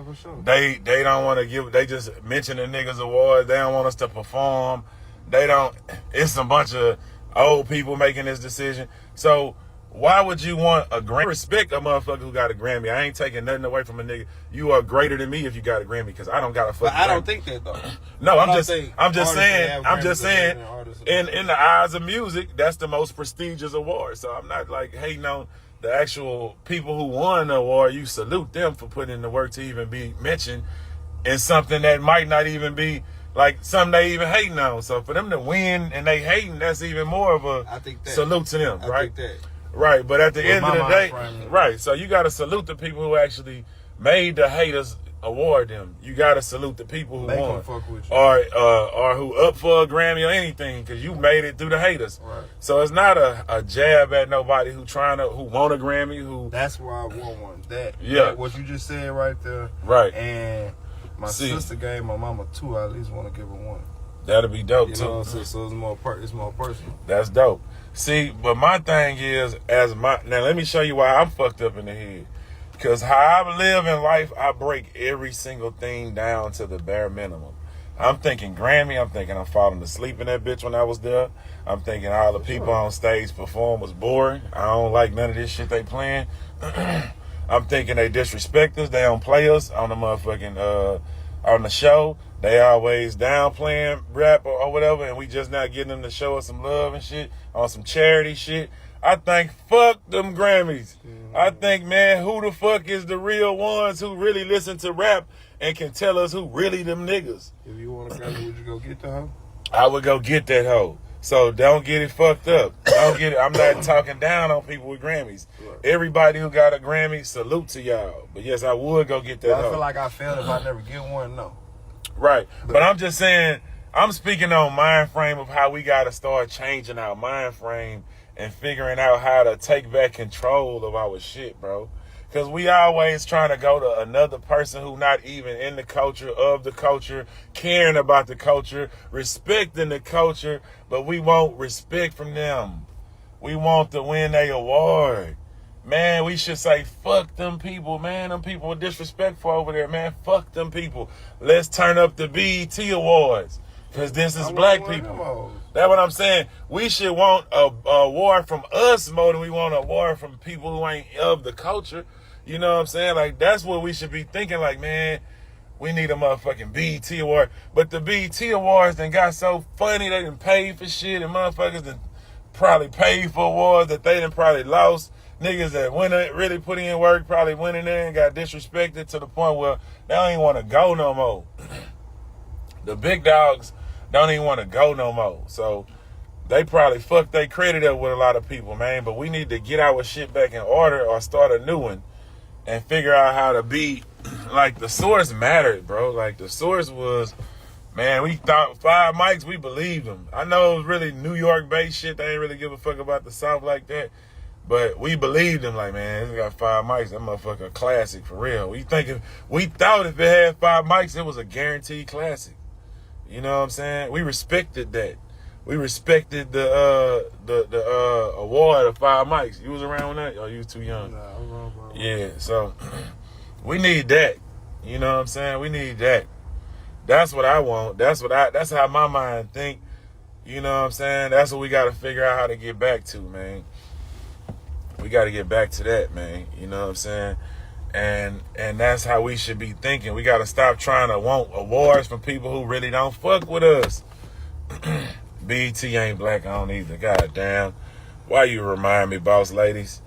for sure. They don't want to give. They just mention the niggas awards. They don't want us to perform. They don't. It's a bunch of old people making this decision. So why would you want a Grammy? Respect a motherfucker who got a Grammy. I ain't taking nothing away from a nigga. You are greater than me if you got a Grammy, because I don't got a fucking But I Grammy. don't think that though. No, I'm just saying. In the eyes of music, that's the most prestigious award. So I'm not like hating on the actual people who won the award. You salute them for putting in the work to even be mentioned in something that might not even be like something they even hating on. So for them to win and they hating, that's even more of a salute to them, right? I think that. Right, but at the end of the day, right, so you got to salute the people who actually made the haters award them. You got to salute the people who won, or who up for a Grammy or anything, because you made it through the haters. Right. So it's not a jab at nobody who want a Grammy. That's why I want one. That what you just said right there. Right. And my sister gave my mama 2. I at least want to give her 1. That'll be dope too. So it's more personal. That's dope. See, but my thing is, now let me show you why I'm fucked up in the head. Because how I live in life, I break every single thing down to the bare minimum. I'm thinking Grammy. I'm thinking I'm falling asleep in that bitch when I was there. I'm thinking all the people on stage perform was boring. I don't like none of this shit they playing. I'm thinking they disrespect us. They don't play us on the motherfucking on the show. They always downplaying rap or whatever, and we just not getting them to show us some love and shit on some charity shit. I think fuck them Grammys. I think, man, who the fuck is the real ones who really listen to rap and can tell us who really them niggas? If you want a Grammy, would you go get the hoe? I would go get that hoe. So don't get it fucked up. Don't get it. I'm not talking down on people with Grammys. Right. Everybody who got a Grammy, salute to y'all. But yes, I would go get that hoe. I feel like I failed if I never get one, no. Right. But I'm just saying, I'm speaking on mind frame of how we got to start changing our mind frame and figuring out how to take back control of our shit, bro. Because we always trying to go to another person who not even in the culture, of the culture, caring about the culture, respecting the culture, but we want respect from them. We want to win a award. Man, we should say, fuck them people, man. Them people are disrespectful over there, man. Fuck them people. Let's turn up the BET Awards, because this is black people. That's what I'm saying. We should want a award from us more than we want an award from people who ain't of the culture. You know what I'm saying? Like, that's what we should be thinking. Like, man, we need a motherfucking BET Award. But the BET Awards done got so funny, they done paid for shit, and motherfuckers done probably paid for awards that they done probably lost. Niggas that really put in work probably went in there and got disrespected to the point where they don't even want to go no more. The big dogs don't even want to go no more. So they probably fucked their credit up with a lot of people, man. But we need to get our shit back in order or start a new one and figure out how to be, like, the source mattered, bro. Like, the source was, man, we thought 5 mics, we believed them. I know it was really New York-based shit. They ain't really give a fuck about the South like that. But we believed them, like, man, this got 5 mics. That motherfucker a classic for real. We thought if it had 5 mics, it was a guaranteed classic. You know what I'm saying? We respected that. We respected the award of 5 mics. You was around with that? Oh, you was too young. Nah, I was wrong, bro. Yeah, so we need that. You know what I'm saying? We need that. That's what I want. That's how my mind think. You know what I'm saying? That's what we got to figure out how to get back to, man. We got to get back to that, man. You know what I'm saying? And that's how we should be thinking. We got to stop trying to want awards from people who really don't fuck with us. BET ain't black on either. God damn. Why you remind me, boss ladies?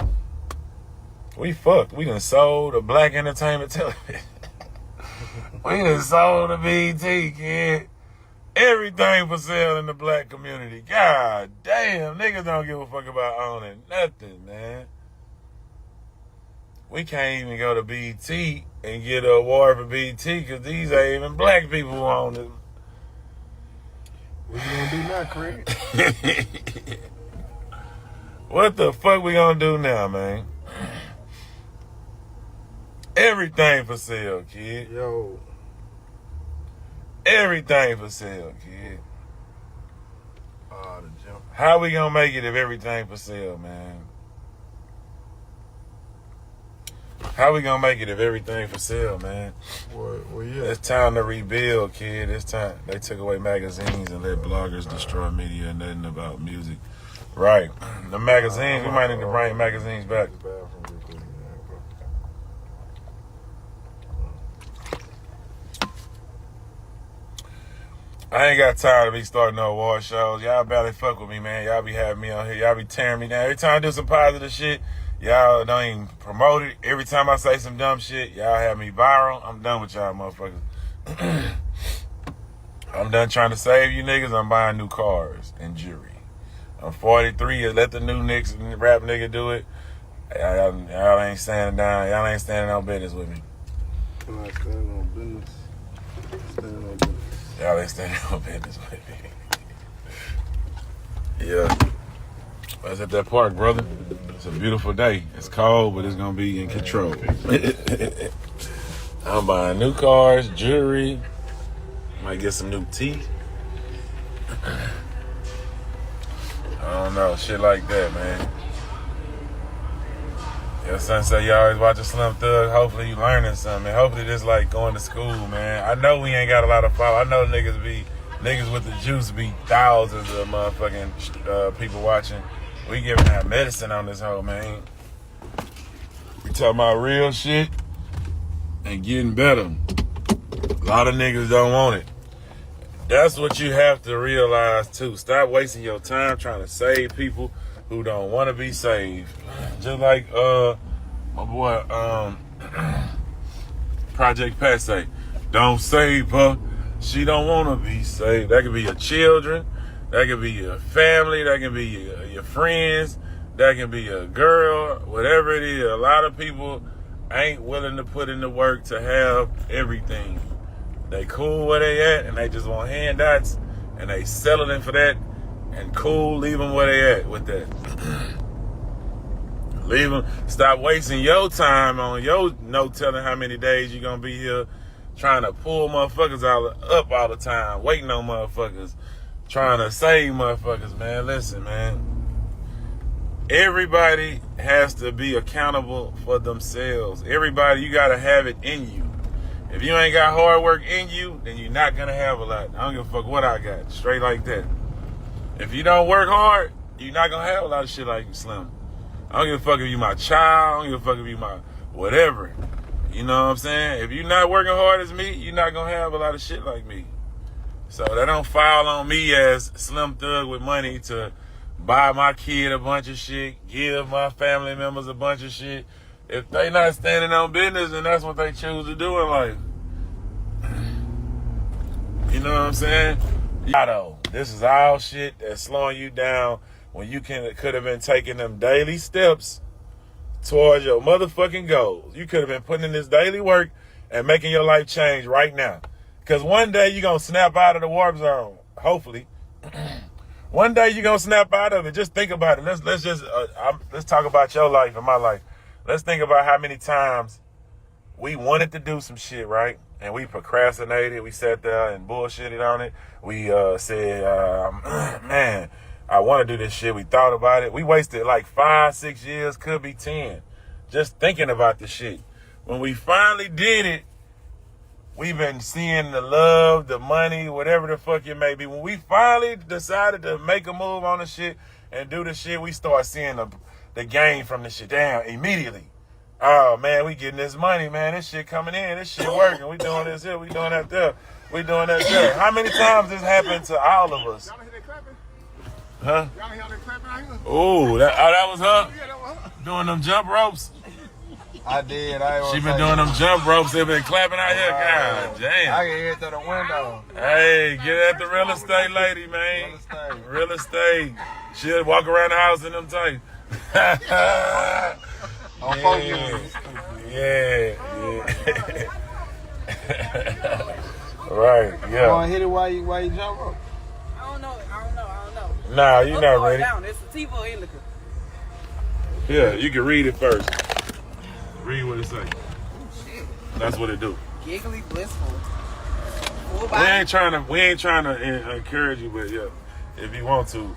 We fucked. We done sold the black entertainment television. We done sold the BET, kid. Everything for sale in the black community. God damn, niggas don't give a fuck about owning nothing, man. We can't even go to BET and get an award for BET because these ain't even black people who own it. What you gonna do now, Craig? What the fuck we gonna do now, man? Everything for sale, kid. Yo. Everything for sale, kid. The jump. How we gonna make it if everything for sale, man? How we gonna make it if everything for sale, man? Well, yeah. It's time to rebuild, kid. It's time. They took away magazines and let bloggers destroy media and nothing about music. Right. The magazines, we might need to bring magazines back. I ain't got time to be starting no award shows. Y'all barely fuck with me, man. Y'all be having me on here. Y'all be tearing me down. Every time I do some positive shit, y'all don't even promote it. Every time I say some dumb shit, y'all have me viral. I'm done with y'all motherfuckers. I'm done trying to save you niggas. I'm buying new cars and jewelry. I'm 43. Let the new Knicks and rap nigga do it. Y'all ain't standing down. Y'all ain't standing on business with me. I'm not standing on business. Standing on business. Y'all ain't standing on business with me. Yeah. I was at that park, brother. It's a beautiful day. It's cold, but it's going to be in control. I'm buying new cars, jewelry. Might get some new teeth. I don't know. Shit like that, man. Your son say you always watching Slim Thug. Hopefully you learning something. Hopefully this like going to school, man. I know we ain't got a lot of followers. I know niggas with the juice be thousands of motherfucking people watching. We giving out medicine on this whole, man. We talking about real shit and getting better. A lot of niggas don't want it. That's what you have to realize too. Stop wasting your time trying to save people who don't want to be saved. Just like my boy Project Pat say, don't save her. She don't want to be saved. That could be your children. That could be your family. That can be your friends. That can be your girl. Whatever it is. A lot of people ain't willing to put in the work to have everything. They cool where they at and they just want handouts and they settling for that. And cool, leave them where they at with that. Leave them. Stop wasting your time on your no telling how many days you gonna be here trying to pull motherfuckers up all the time, waiting on motherfuckers, trying to save motherfuckers, man. Listen, man. Everybody has to be accountable for themselves. Everybody, you gotta have it in you. If you ain't got hard work in you, then you're not gonna have a lot. I don't give a fuck what I got. Straight like that. If you don't work hard, you're not gonna have a lot of shit like Slim. I don't give a fuck if you my child. I don't give a fuck if you my whatever. You know what I'm saying? If you're not working hard as me, you're not gonna have a lot of shit like me. So that don't fall on me as Slim Thug with money to buy my kid a bunch of shit, give my family members a bunch of shit. If they not standing on business, then that's what they choose to do in life. You know what I'm saying? This is all shit that's slowing you down when you could have been taking them daily steps towards your motherfucking goals. You could have been putting in this daily work and making your life change right now. Because one day you're going to snap out of the warp zone, hopefully. One day you're going to snap out of it. Just think about it. Let's talk about your life and my life. Let's think about how many times we wanted to do some shit, right? And we procrastinated. We sat there and bullshitted on it. We said, man, I want to do this shit. We thought about it. We wasted like 5-6 years, could be 10, just thinking about the shit. When we finally did it, we've been seeing the love, the money, whatever the fuck it may be. When we finally decided to make a move on the shit and do the shit, we start seeing the gain from the shit down immediately. Oh, man, we getting this money, man. This shit coming in. This shit working. We doing this here. We doing that there. We doing that there. How many times this happened to all of us? Y'all hear that clapping? Huh? Y'all hear that clapping out here? Ooh, that was her? Yeah, that was her. Doing them jump ropes? I did. She been doing them jump ropes. They been clapping out here. God damn. I can hear it through the window. Hey, get at the real estate lady, man. Real estate. She'll walk around the house in them tights. Yeah. Right, yeah. You want to hit it while you jump rope? I don't know. Nah, you not ready. Down. It's a T-Boy indica. Yeah, you can read it first. Read what it say. That's what it do. Giggly blissful. We ain't trying to encourage you, but yeah, if you want to.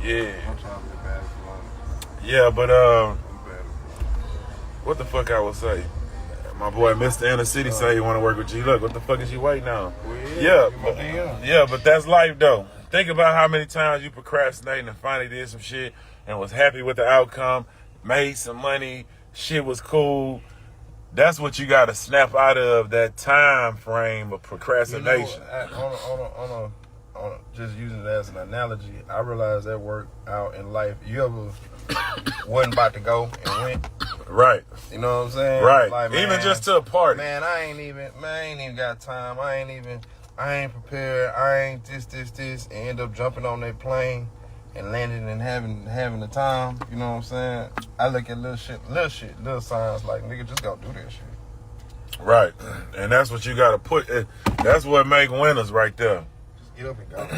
Yeah. I'm trying to be bad for long. Yeah, but What the fuck I would say? My boy Mr. Inner City say he want to work with G. Look, what the fuck is you waiting on? Yeah, but that's life though. Think about how many times you procrastinated and finally did some shit and was happy with the outcome, made some money, shit was cool. That's what you got to snap out of, that time frame of procrastination. Just using it as an analogy, I realized that worked out in life. You ever wasn't about to go and went? Right. You know what I'm saying? Right. Like, even man, just to a party. Man, I ain't even got time. I ain't prepared. I ain't this, and end up jumping on that plane and landing and having the time. You know what I'm saying? I look at little signs like, nigga, just go do that shit. Right. And that's what you got to put. That's what make winners right there. Just get up and go.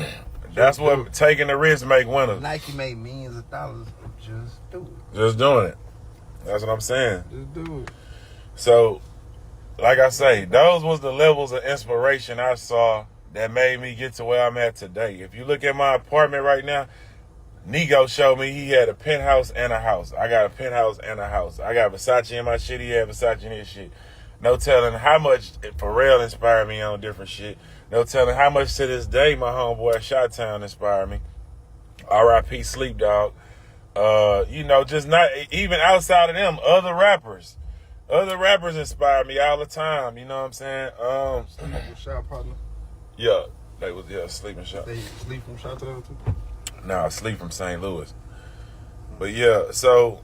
That's what taking the risk make winners. Nike made millions of dollars. Just do it. Just doing it. That's what I'm saying. Just do it. So, like I say, those was the levels of inspiration I saw that made me get to where I'm at today. If you look at my apartment right now, Nigo showed me he had a penthouse and a house. I got a penthouse and a house. I got Versace in my shit. He had Versace in his shit. No telling how much Pharrell inspired me on different shit. No telling how much to this day my homeboy Chi-Town inspired me. R.I.P. Sleep Dog. Just not even outside of them, other rappers inspire me all the time. You know what I'm saying? Shop partner. Yeah, sleeping shop. They sleep from Shop too. Nah, sleep from St. Louis. But yeah, so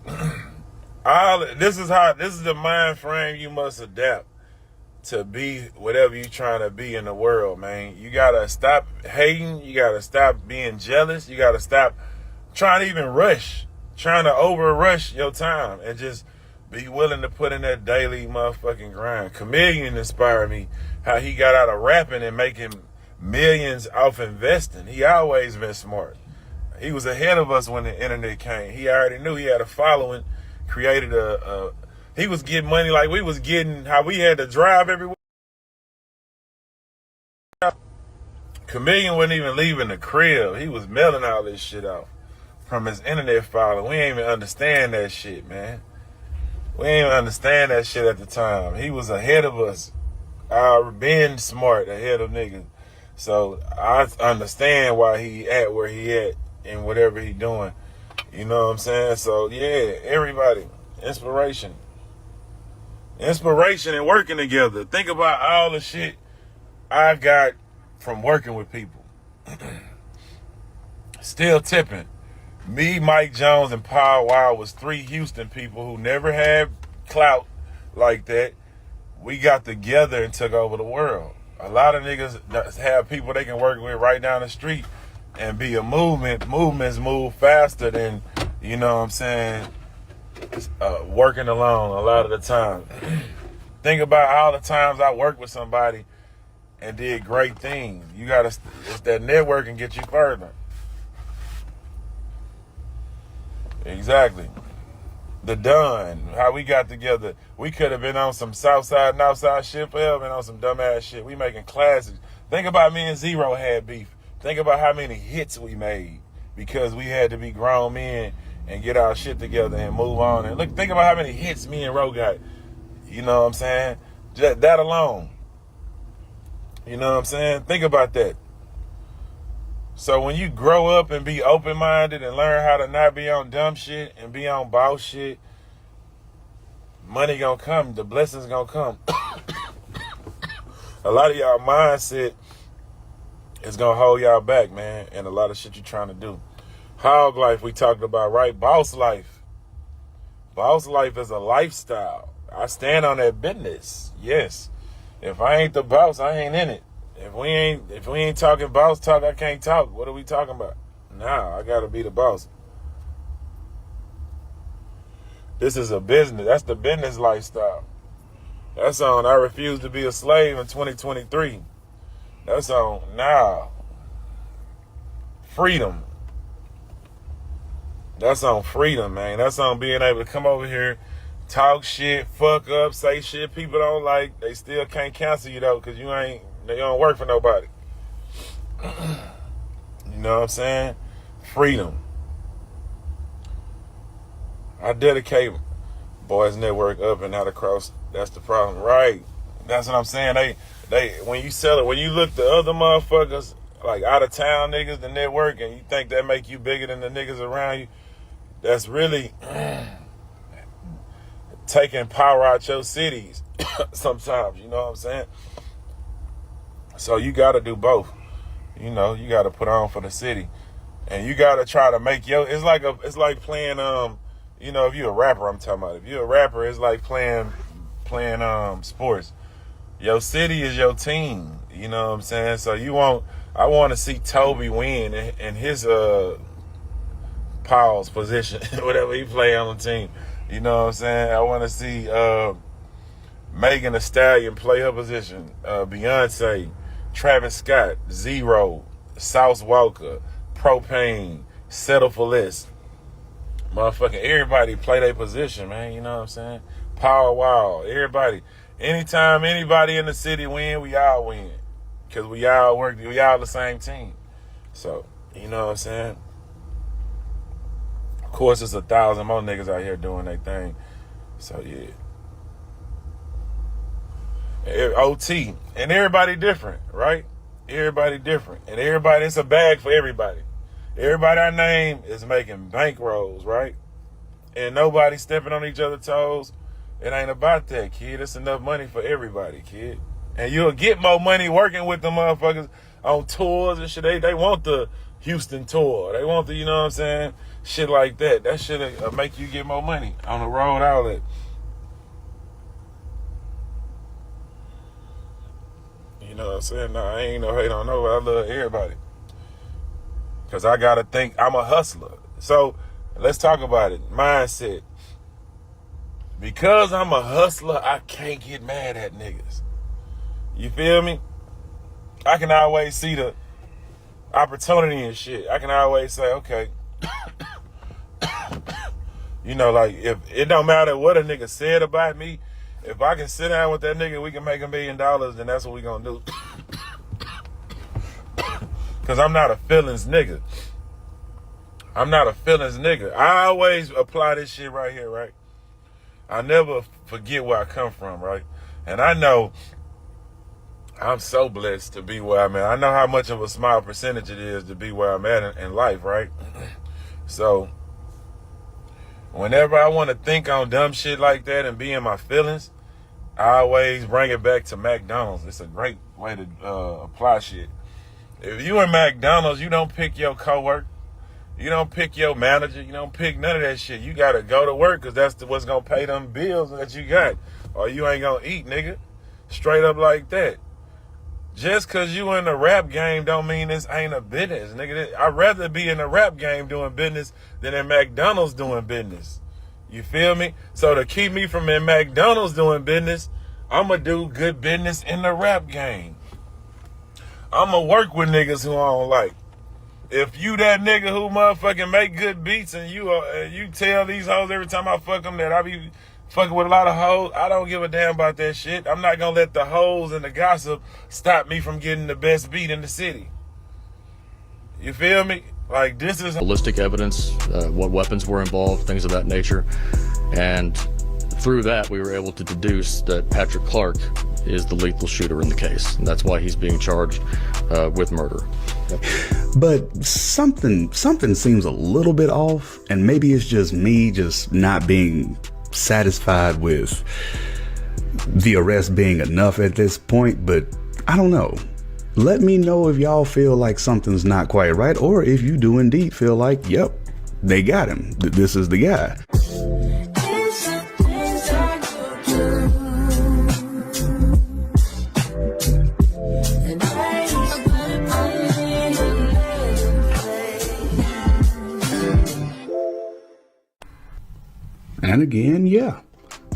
this is the mind frame you must adapt to be whatever you're trying to be in the world, man. You gotta stop hating. You gotta stop being jealous. You gotta stop trying to even trying to over rush your time, and just be willing to put in that daily motherfucking grind. Chameleon inspired me, how he got out of rapping and making millions off investing. He always been smart. He was ahead of us when the internet came. He already knew he had a following, created he was getting money like we was getting, how we had to drive everywhere. Chameleon wasn't even leaving the crib. He was mailing all this shit out from his internet following. We ain't even understand that shit, man. We ain't even understand that shit at the time. He was ahead of us. Being smart, ahead of niggas. So I understand why he at where he at and whatever he doing. You know what I'm saying? So yeah, everybody, inspiration and working together. Think about all the shit I got from working with people. Still tipping. Me, Mike Jones, and Paul Wild was 3 Houston people who never had clout like that. We got together and took over the world. A lot of niggas have people they can work with right down the street and be a movement. Movements move faster than, you know what I'm saying, working alone a lot of the time. Think about all the times I worked with somebody and did great things. It's that networking get you further. Exactly. The Done, how we got together. We could have been on some Southside, Northside shit forever, been on some dumbass shit. We making classics. Think about me and Zero had beef. Think about how many hits we made because we had to be grown men and get our shit together and move on. And look, think about how many hits me and Ro got. You know what I'm saying? Just that alone. You know what I'm saying? Think about that. So when you grow up and be open-minded and learn how to not be on dumb shit and be on boss shit, money gonna come. The blessings gonna come. A lot of y'all mindset is gonna hold y'all back, man, and a lot of shit you trying to do. Hog life we talked about, right? Boss life. Boss life is a lifestyle. I stand on that business. Yes. If I ain't the boss, I ain't in it. If we ain't talking boss talk, I can't talk. What are we talking about? Nah, I gotta be the boss. This is a business. That's the business lifestyle. That's on I Refuse to Be a Slave in 2023. That's on now. Freedom. That's on freedom, man. That's on being able to come over here, talk shit, fuck up, say shit people don't like. They still can't cancel you though, because you don't work for nobody. You know what I'm saying? Freedom. I dedicate Boys Network up and not across. That's the problem, right? That's what I'm saying. They when you sell it, when you look the other motherfuckers like out of town niggas, the network, and you think that make you bigger than the niggas around you, that's really taking power out your cities sometimes. You know what I'm saying? So you got to do both. You know, you got to put on for the city, and you got to try to make it's like playing you know, if you're a rapper, I'm talking about. If you're a rapper, it's like playing sports. Your city is your team. You know what I'm saying? So I want to see Toby win in his Paul's position, whatever he play on the team. You know what I'm saying? I want to see Megan Thee Stallion play her position. Beyonce, Travis Scott, Zero, South Walker, Propane, Settle for Less. Motherfucking everybody play their position, man. You know what I'm saying? Power Wow, everybody. Anytime anybody in the city win, we all win. Because we all the same team. So, you know what I'm saying? Of course, there's 1,000 more niggas out here doing their thing. So, yeah. OT. And everybody different, right? Everybody different. And everybody, it's a bag for everybody. Everybody I name is making bankrolls, right? And nobody stepping on each other's toes. It ain't about that, kid. It's enough money for everybody, kid. And you'll get more money working with the motherfuckers on tours and shit. They want the Houston tour. They want the, you know what I'm saying? Shit like that. That shit'll make you get more money on the road outlet. You know what I'm saying? No, I ain't no hate on nobody. I love everybody. Because I got to think I'm a hustler. So let's talk about it. Mindset. Because I'm a hustler, I can't get mad at niggas. You feel me? I can always see the opportunity and shit. I can always say, okay. You know, like, if it don't matter what a nigga said about me, if I can sit down with that nigga, we can make $1 million, then that's what we gonna do. Because I'm not a feelings nigga. I'm not a feelings nigga. I always apply this shit right here, right? I never forget where I come from, right? And I know I'm so blessed to be where I'm at. I know how much of a small percentage it is to be where I'm at in life, right? So whenever I want to think on dumb shit like that and be in my feelings, I always bring it back to McDonald's. It's a great way to apply shit. If you in McDonald's, you don't pick your coworker. You don't pick your manager. You don't pick none of that shit. You got to go to work because that's what's going to pay them bills that you got. Or you ain't going to eat, nigga. Straight up like that. Just because you in the rap game don't mean this ain't a business, nigga. I'd rather be in the rap game doing business than in McDonald's doing business. You feel me? So to keep me from in McDonald's doing business, I'm going to do good business in the rap game. I'm going to work with niggas who I don't like. If you that nigga who motherfucking make good beats and you tell these hoes every time I fuck them that I be fucking with a lot of hoes, I don't give a damn about that shit. I'm not going to let the hoes and the gossip stop me from getting the best beat in the city. You feel me? Like, this is ballistic evidence, what weapons were involved, things of that nature. And through that, we were able to deduce that Patrick Clark is the lethal shooter in the case. And that's why he's being charged with murder. But something seems a little bit off, and maybe it's just me just not being satisfied with the arrest being enough at this point, but I don't know. Let me know if y'all feel like something's not quite right, or if you do indeed feel like, yep, they got him. This is the guy. And again, yeah.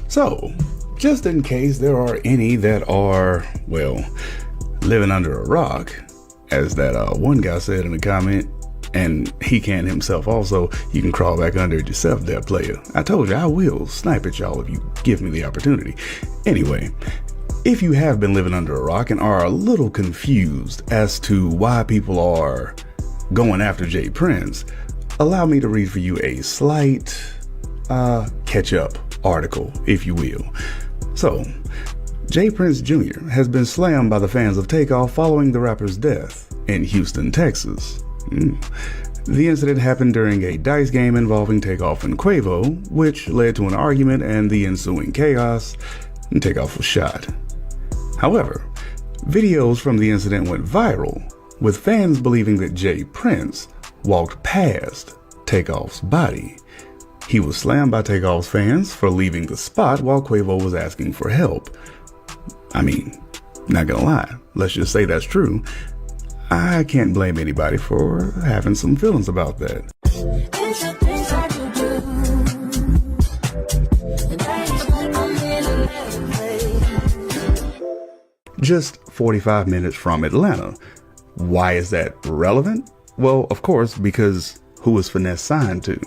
So, just in case there are any that are, well, living under a rock, as that one guy said in the comment, and he can himself also, you can crawl back under it yourself there, player. I told you I will snipe at y'all if you give me the opportunity. Anyway, if you have been living under a rock and are a little confused as to why people are going after J. Prince, allow me to read for you a slight catch up article, if you will. So, J. Prince Jr. has been slammed by the fans of Takeoff following the rapper's death in Houston, Texas. The incident happened during a dice game involving Takeoff and Quavo, which led to an argument and the ensuing chaos, and Takeoff was shot. However, videos from the incident went viral, with fans believing that J. Prince walked past Takeoff's body. He was slammed by Takeoff's fans for leaving the spot while Quavo was asking for help. I mean, not gonna lie, let's just say that's true. I can't blame anybody for having some feelings about that. Just 45 minutes from Atlanta. Why is that relevant? Well, of course, because who is Finesse signed to?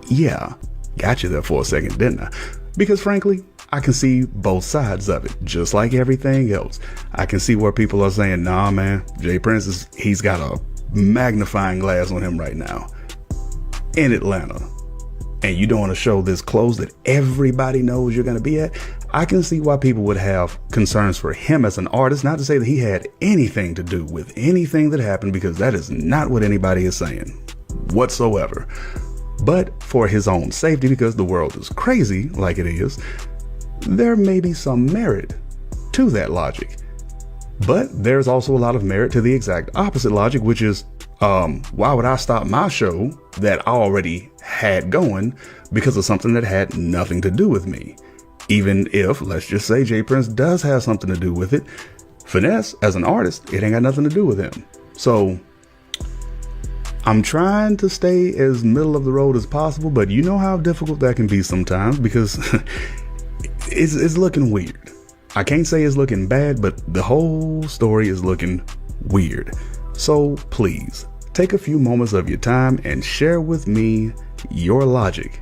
Yeah, got you there for a second, didn't I? Because frankly, I can see both sides of it, just like everything else. I can see where people are saying, nah, man, J. Prince he's got a magnifying glass on him right now in Atlanta. And you don't want to show this clothes that everybody knows you're going to be at. I can see why people would have concerns for him as an artist, not to say that he had anything to do with anything that happened, because that is not what anybody is saying whatsoever. But for his own safety, because the world is crazy like it is, there may be some merit to that logic. But there's also a lot of merit to the exact opposite logic, which is, why would I stop my show that I already had going because of something that had nothing to do with me? Even if, let's just say, J. Prince does have something to do with it, Finesse, as an artist, it ain't got nothing to do with him. So I'm trying to stay as middle of the road as possible, but you know how difficult that can be sometimes, because it's looking weird. I can't say it's looking bad, but the whole story is looking weird. So please, take a few moments of your time and share with me your logic.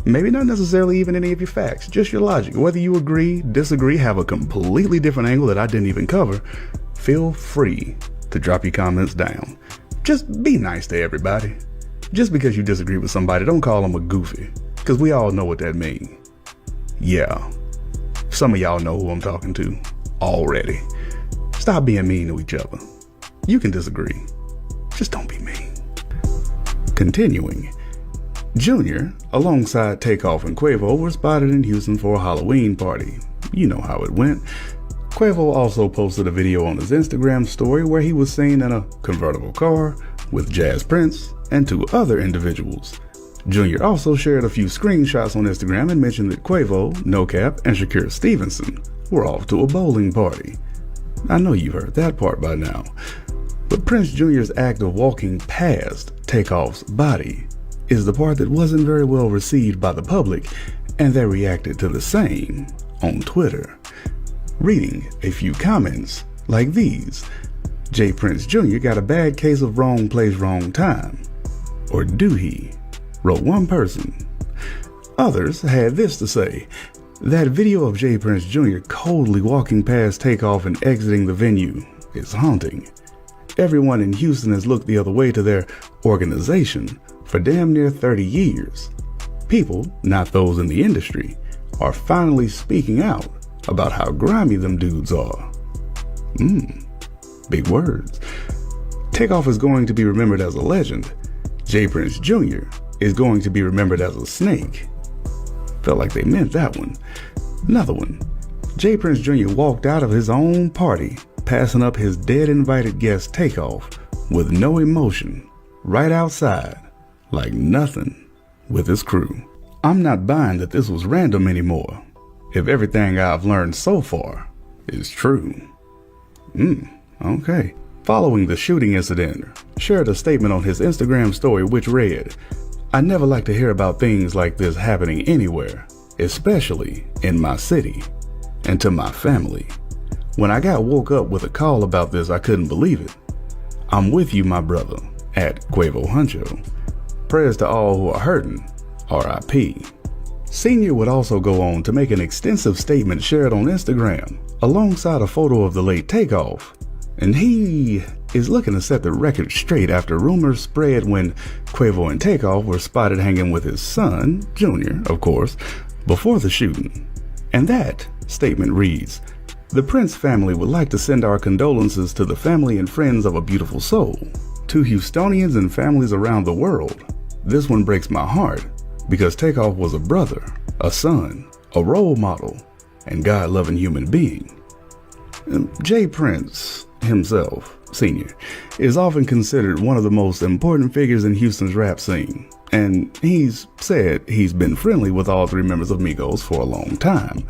Maybe not necessarily even any of your facts, just your logic. Whether you agree, disagree, have a completely different angle that I didn't even cover, feel free to drop your comments down. Just be nice to everybody. Just because you disagree with somebody, don't call them a goofy, because we all know what that means. Yeah, some of y'all know who I'm talking to already. Stop being mean to each other. You can disagree, just don't be mean. Continuing, Junior, alongside Takeoff and Quavo, were spotted in Houston for a Halloween party. You know how it went. Quavo also posted a video on his Instagram story where he was seen in a convertible car with Jazz Prince and two other individuals. Junior also shared a few screenshots on Instagram and mentioned that Quavo, No Cap, and Shakira Stevenson were off to a bowling party. I know you've heard that part by now. But Prince Jr.'s act of walking past Takeoff's body is the part that wasn't very well received by the public, and they reacted to the same on Twitter. Reading a few comments like these: J. Prince Jr. got a bad case of wrong place, wrong time. Or do he? Wrote one person. Others had this to say: that video of J. Prince Jr. coldly walking past Takeoff and exiting the venue is haunting. Everyone in Houston has looked the other way to their organization for damn near 30 years. People, not those in the industry, are finally speaking out about how grimy them dudes are. Big words. Takeoff is going to be remembered as a legend. J. Prince Jr. is going to be remembered as a snake. Felt like they meant that one. Another one. J. Prince Jr. walked out of his own party, passing up his dead invited guest Takeoff with no emotion, right outside, like nothing, with his crew. I'm not buying that this was random anymore, if everything I've learned so far is true. Okay. Following the shooting incident, shared a statement on his Instagram story which read, "I never like to hear about things like this happening anywhere, especially in my city, and to my family. When I got woke up with a call about this, I couldn't believe it. I'm with you, my brother, at Quavo Huncho. Prayers to all who are hurting, RIP." Senior would also go on to make an extensive statement shared on Instagram, alongside a photo of the late Takeoff. And he is looking to set the record straight after rumors spread when Quavo and Takeoff were spotted hanging with his son, Junior, of course, before the shooting. And that statement reads, "The Prince family would like to send our condolences to the family and friends of a beautiful soul. To Houstonians and families around the world, this one breaks my heart because Takeoff was a brother, a son, a role model, and God-loving human being." J. Prince himself, Sr., is often considered one of the most important figures in Houston's rap scene, and he's said he's been friendly with all three members of Migos for a long time.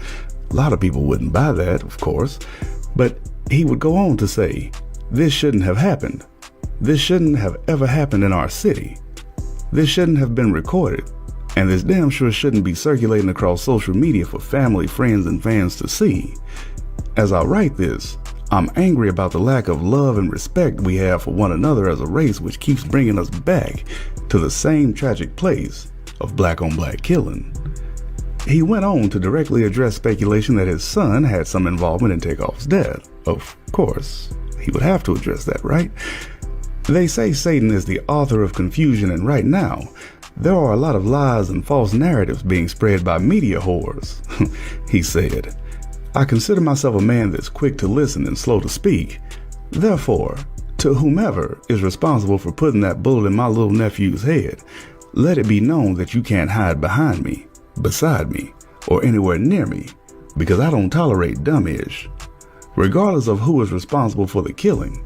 A lot of people wouldn't buy that, of course, but he would go on to say, "This shouldn't have happened. This shouldn't have ever happened in our city. This shouldn't have been recorded, and this damn sure shouldn't be circulating across social media for family, friends, and fans to see. As I write this, I'm angry about the lack of love and respect we have for one another as a race, which keeps bringing us back to the same tragic place of black-on-black killing." He went on to directly address speculation that his son had some involvement in Takeoff's death. Of course, he would have to address that, right? They say Satan is the author of confusion, and right now, there are a lot of lies and false narratives being spread by media whores. He said, "I consider myself a man that's quick to listen and slow to speak. Therefore, to whomever is responsible for putting that bullet in my little nephew's head, let it be known that you can't hide behind me, beside me, or anywhere near me, because I don't tolerate dumb-ish." Regardless of who is responsible for the killing,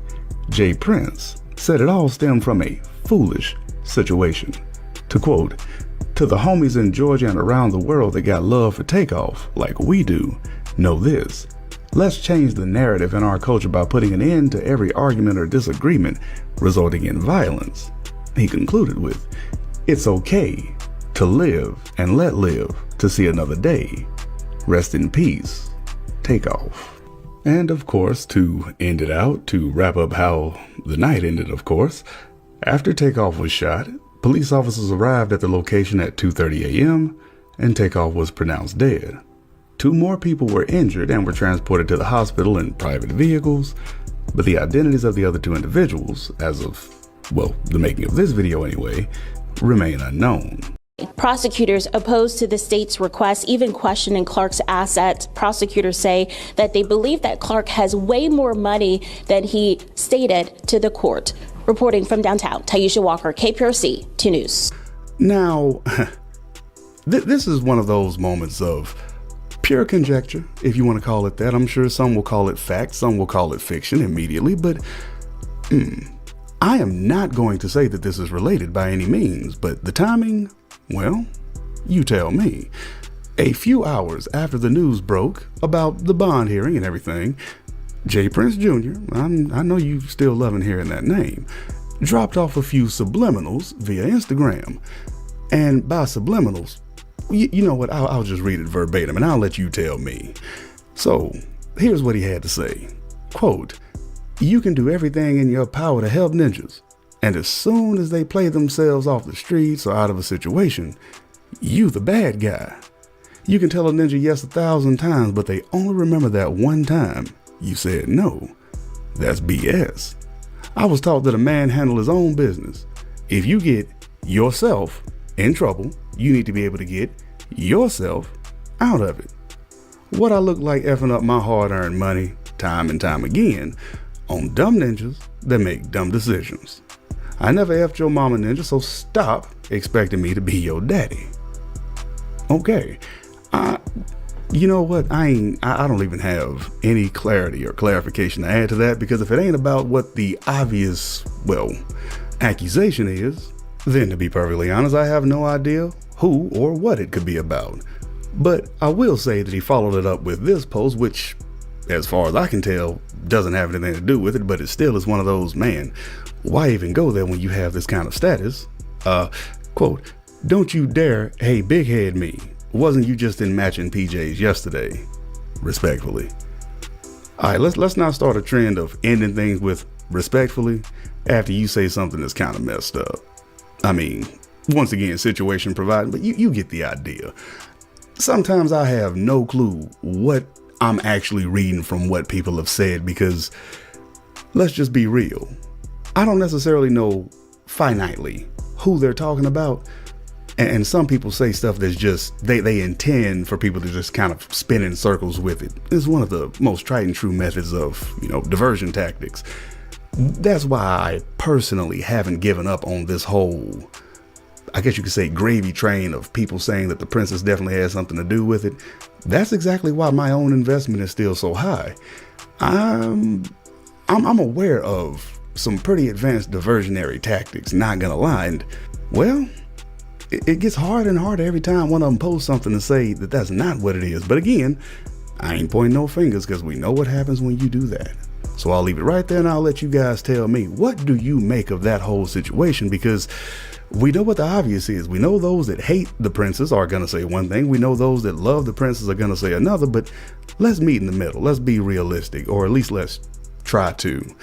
J. Prince said it all stemmed from a foolish situation. To quote, "To the homies in Georgia and around the world that got love for Takeoff, like we do, know this. Let's change the narrative in our culture by putting an end to every argument or disagreement resulting in violence." He concluded with, "It's okay to live and let live to see another day. Rest in peace, Takeoff." And of course, to end it out, to wrap up how the night ended, of course, after Takeoff was shot, police officers arrived at the location at 2:30 a.m. and Takeoff was pronounced dead. 2 more people were injured and were transported to the hospital in private vehicles, but the identities of the other 2 individuals, as of, well, the making of this video anyway, remain unknown. Prosecutors opposed to the state's request, even questioning Clark's assets. Prosecutors say that they believe that Clark has way more money than he stated to the court. Reporting from downtown, Taisha Walker, KPRC 2 News. Now, this is one of those moments of pure conjecture, if you want to call it that. I'm sure some will call it fact, some will call it fiction immediately, but I am not going to say that this is related by any means, but the timing, well, you tell me. A few hours after the news broke about the bond hearing and everything, J. Prince Jr., I know you still loving hearing that name, dropped off a few subliminals via Instagram. And by subliminals, you know what, I'll just read it verbatim and I'll let you tell me. So here's what he had to say. Quote, "You can do everything in your power to help ninjas. And as soon as they play themselves off the streets or out of a situation, you the bad guy. You can tell a ninja yes 1,000 times, but they only remember that one time you said no. That's BS. I was taught that a man handle his own business. If you get yourself in trouble, you need to be able to get yourself out of it. What I look like effing up my hard-earned money time and time again on dumb ninjas that make dumb decisions. I never effed your mama, ninja, so stop expecting me to be your daddy." Okay, you know what? I don't even have any clarity or clarification to add to that, because if it ain't about what the obvious, well, accusation is, then to be perfectly honest, I have no idea who or what it could be about. But I will say that he followed it up with this post, which, as far as I can tell, doesn't have anything to do with it, but it still is one of those, man, why even go there when you have this kind of status? Quote, "Don't you dare, hey, big head me. Wasn't you just in matching PJs yesterday? Respectfully." All right, let's not start a trend of ending things with respectfully after you say something that's kind of messed up. I mean, once again, situation provided, but you get the idea. Sometimes I have no clue what I'm actually reading from what people have said, because let's just be real. I don't necessarily know finitely who they're talking about, And some people say stuff that's just, they intend for people to just kind of spin in circles with it. It's one of the most tried and true methods of, diversion tactics. That's why I personally haven't given up on this whole, I guess you could say, gravy train of people saying that the princess definitely has something to do with it. That's exactly why my own investment is still so high. I'm aware of some pretty advanced diversionary tactics, not gonna lie. And, well, it gets harder and harder every time one of them posts something to say that that's not what it is. But again, I ain't pointing no fingers because we know what happens when you do that. So I'll leave it right there and I'll let you guys tell me, what do you make of that whole situation? Because we know what the obvious is. We know those that hate the princess are going to say one thing. We know those that love the princess are going to say another. But let's meet in the middle. Let's be realistic, or at least let's try to.